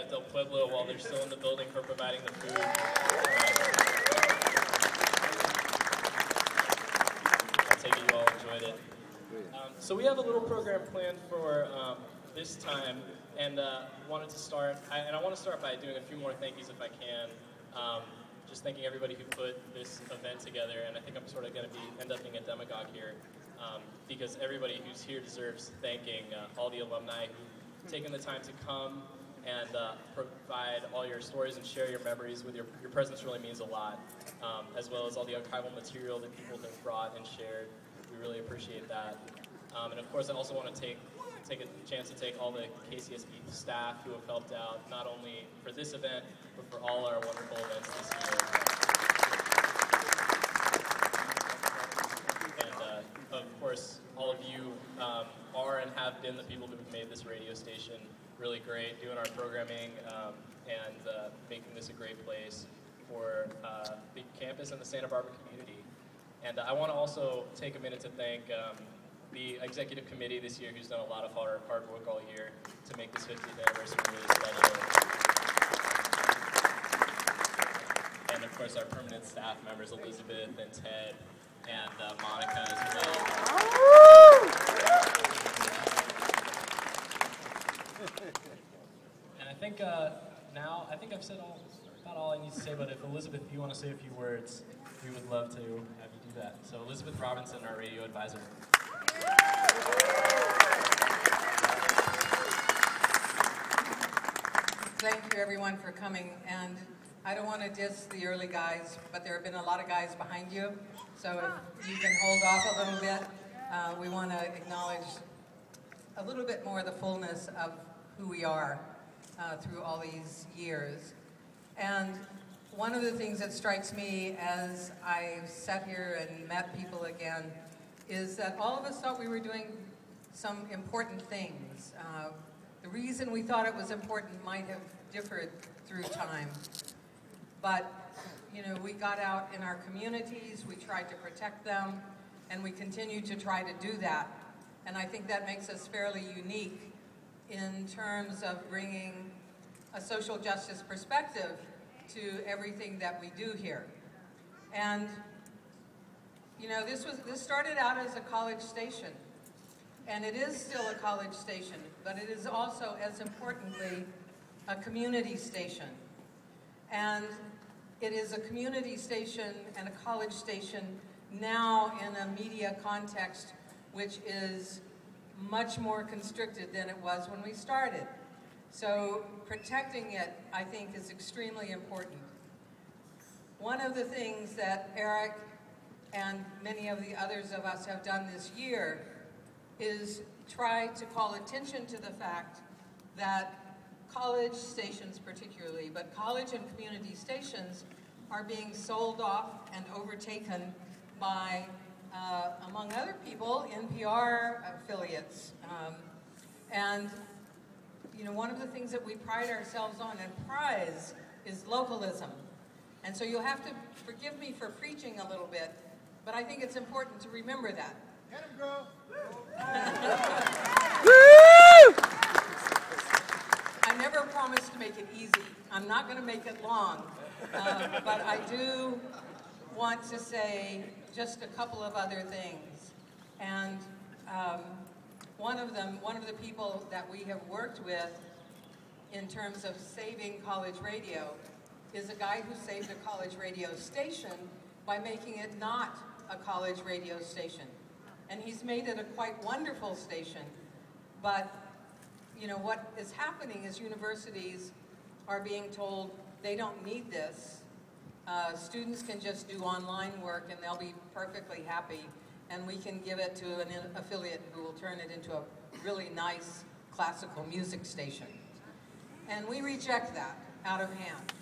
Del Pueblo while they're still in the building for providing the food. I take it you all enjoyed it. So we have a little program planned for this time, and wanted to start. I want to start by doing a few more thank yous if I can. Just thanking everybody who put this event together, and I think I'm sort of going to end up being a demagogue here, because everybody who's here deserves thanking. All the alumni who've taken the time to come and provide all your stories and share your memories with your presence really means a lot, as well as all the archival material that people have brought and shared. We really appreciate that. And of course, I also want to take a chance to thank all the KCSB staff who have helped out, not only for this event, but for all our wonderful events this year. And of course, all of you are and have been the people who have made this radio station really great, doing our programming and making this a great place for the campus and the Santa Barbara community. And I want to also take a minute to thank the executive committee this year, who's done a lot of hard work all year to make this 50th anniversary really special. And of course our permanent staff members, Elizabeth and Ted and Monica as well. And I think now, I think I've said about all I need to say, but if Elizabeth, if you want to say a few words, we would love to have you do that. So Elizabeth Robinson, our radio advisor. Thank you everyone for coming, and I don't want to diss the early guys, but there have been a lot of guys behind you, so if you can hold off a little bit, we want to acknowledge a little bit more the fullness of who we are through all these years. And one of the things that strikes me as I've sat here and met people again is that all of us thought we were doing some important things. The reason we thought it was important might have differed through time. But, you know, we got out in our communities, we tried to protect them, and we continue to try to do that. And I think that makes us fairly unique in terms of bringing a social justice perspective to everything that we do here. And, you know, this started out as a college station. And it is still a college station, but it is also, as importantly, a community station. And it is a community station and a college station now in a media context which is much more constricted than it was when we started. So protecting it, I think, is extremely important. One of the things that Eric and many of the others of us have done this year is try to call attention to the fact that college stations particularly, but college and community stations are being sold off and overtaken by, among other people, NPR affiliates. And you know, one of the things that we pride ourselves on and prize is localism. And so you'll have to forgive me for preaching a little bit, but I think it's important to remember that. Get him, girl! I never promised to make it easy. I'm not going to make it long. But I do want to say just a couple of other things. And one of the people that we have worked with in terms of saving college radio is a guy who saved a college radio station by making it not a college radio station. And he's made it a quite wonderful station. But, you know, what is happening is universities are being told they don't need this. Students can just do online work and they'll be perfectly happy. And we can give it to an affiliate who will turn it into a really nice classical music station. And we reject that out of hand.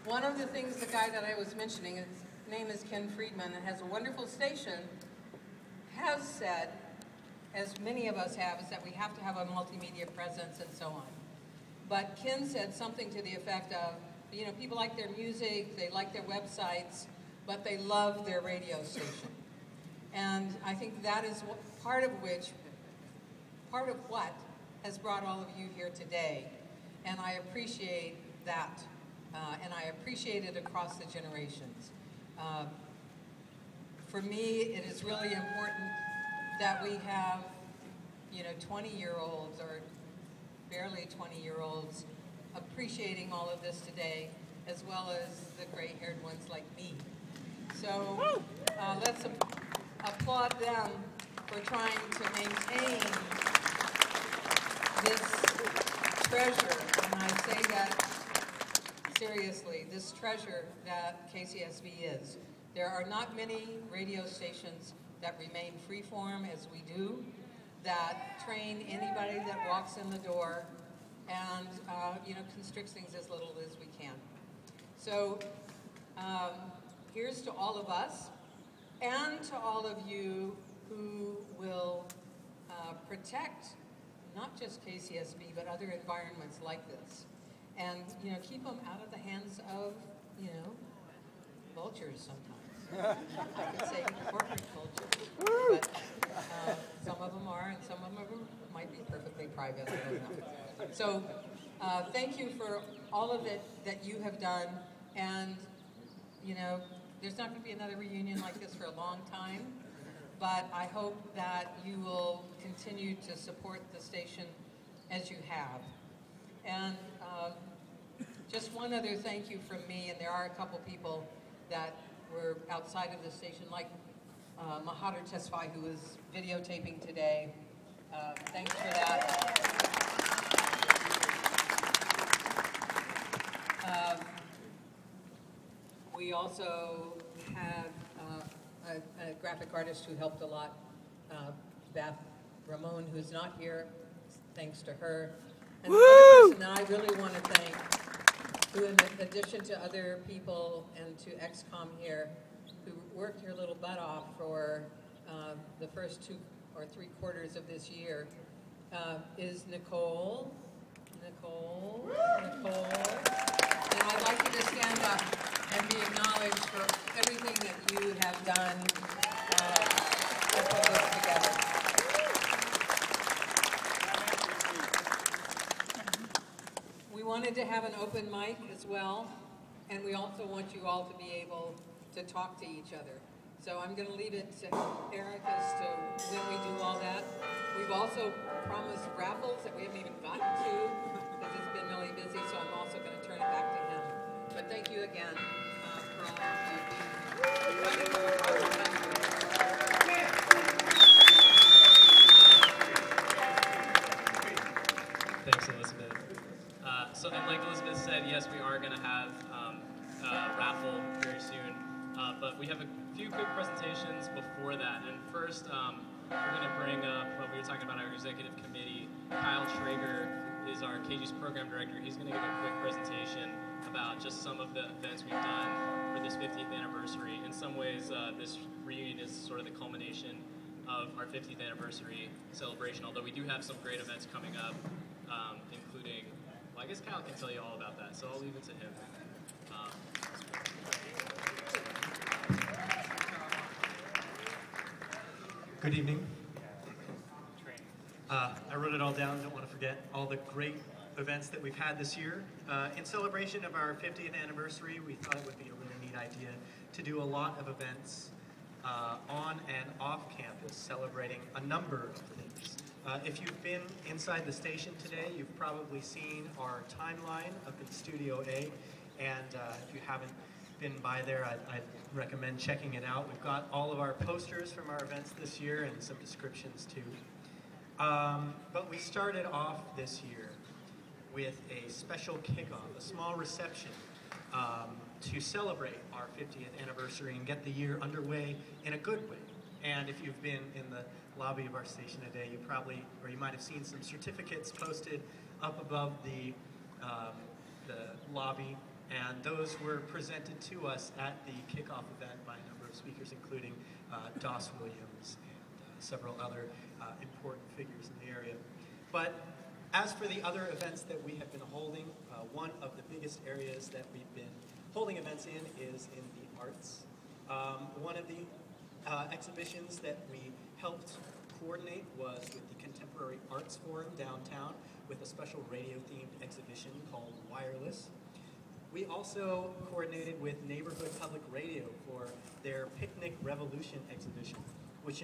One of the things the guy that I was mentioning, his name is Ken Friedman, and has a wonderful station, has said, as many of us have, is that we have to have a multimedia presence and so on. But Ken said something to the effect of, you know, people like their music, they like their websites, but they love their radio station. And I think that is part of what has brought all of you here today. And I appreciate that. And I appreciate it across the generations. For me, it is really important that we have, 20-year-olds or barely 20-year-olds appreciating all of this today, as well as the gray-haired ones like me. So let's applaud them for trying to maintain this treasure, and I say that seriously, this treasure that KCSB is. There are not many radio stations that remain freeform as we do, that train anybody that walks in the door and constricts things as little as we can. So here's to all of us and to all of you who will protect not just KCSB but other environments like this, and keep them out of the hands of vultures sometimes. I could say corporate vultures, but some of them are, and some of them might be perfectly private. I don't know. So thank you for all of it that you have done, and there's not going to be another reunion like this for a long time, but I hope that you will continue to support the station as you have. And just one other thank you from me, and there are a couple people that were outside of the station, like Mahadir Tesfai, who was videotaping today. Thanks for that. We also have a graphic artist who helped a lot, Beth Ramon, who's not here, thanks to her. And the other person that I really want to thank, who in addition to other people and to XCOM here, who worked your little butt off for the first 2 or 3 quarters of this year, is Nicole. Nicole. And I'd like you to stand up and be acknowledged for everything that you have done to put this together. We wanted to have an open mic as well, and we also want you all to be able to talk to each other. So I'm going to leave it to Eric as to when we do all that. We've also promised raffles that we haven't even gotten to because it's been really busy, so I'm also going to turn it back to him. But thank you again for all of you being Thanks, Elizabeth. So, and like Elizabeth said, yes, we are going to have a raffle very soon. But we have a few quick presentations before that. And first, we're going to bring up what we were talking about, our executive committee. Kyle Traeger is our KG's program director. He's going to give a quick presentation about just some of the events we've done for this 50th anniversary. In some ways, this reunion is sort of the culmination of our 50th anniversary celebration, although we do have some great events coming up, including, well, I guess Kyle can tell you all about that, so I'll leave it to him. Good evening. I wrote it all down, don't want to forget all the great events that we've had this year. In celebration of our 50th anniversary, we thought it would be a really neat idea to do a lot of events on and off campus celebrating a number of things. If you've been inside the station today, you've probably seen our timeline up in Studio A, and if you haven't been by there, I'd recommend checking it out. We've got all of our posters from our events this year and some descriptions too. But we started off this year with a special kickoff, a small reception to celebrate our 50th anniversary and get the year underway in a good way. And if you've been in the lobby of our station today, you probably, or you might have seen some certificates posted up above the lobby, and those were presented to us at the kickoff event by a number of speakers, including Doss Williams and several other important figures in the area. But as for the other events that we have been holding, one of the biggest areas that we've been holding events in is in the arts. One of the exhibitions that we helped coordinate was with the Contemporary Arts Forum downtown with a special radio-themed exhibition called Wireless. We also coordinated with Neighborhood Public Radio for their Picnic Revolution exhibition, which